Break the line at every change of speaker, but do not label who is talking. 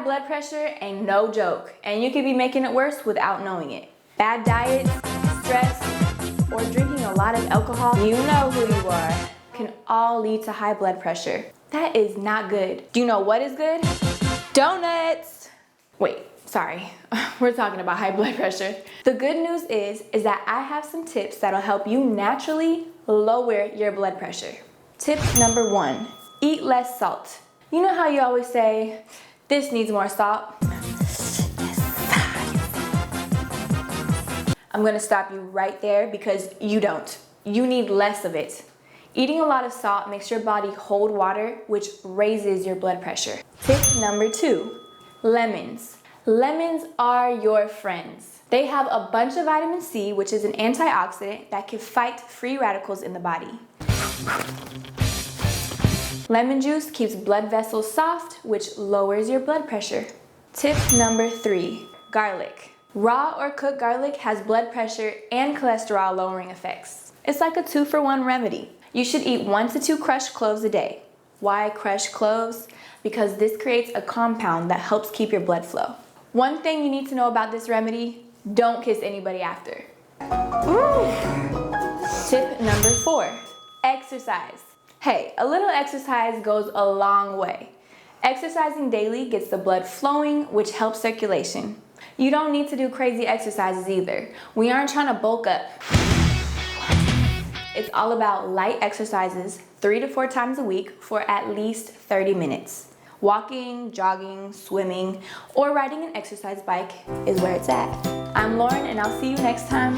blood pressure ain't no joke, and you could be making it worse without knowing it. Bad diets, stress, or drinking a lot of alcohol, you know who you are, can all lead to high blood pressure. That is not good. Do you know what is good? Donuts! Wait, sorry, we're talking about high blood pressure. The good news is that I have some tips that'll help you naturally lower your blood pressure. Tip number 1, eat less salt. You know how you always say, this needs more salt? I'm gonna stop you right there because you don't. You need less of it. Eating a lot of salt makes your body hold water, which raises your blood pressure. Tip number 2, lemons. Lemons are your friends. They have a bunch of vitamin C, which is an antioxidant that can fight free radicals in the body. Lemon juice keeps blood vessels soft, which lowers your blood pressure. Tip number 3, garlic. Raw or cooked garlic has blood pressure and cholesterol lowering effects. It's like a 2-for-1 remedy. You should eat 1 to 2 crushed cloves a day. Why crushed cloves? Because this creates a compound that helps keep your blood flow. One thing you need to know about this remedy, don't kiss anybody after. Tip number 4, exercise. Hey, a little exercise goes a long way. Exercising daily gets the blood flowing, which helps circulation. You don't need to do crazy exercises either. We aren't trying to bulk up. It's all about light exercises 3 to 4 times a week for at least 30 minutes. Walking, jogging, swimming, or riding an exercise bike is where it's at. I'm Lauren, and I'll see you next time.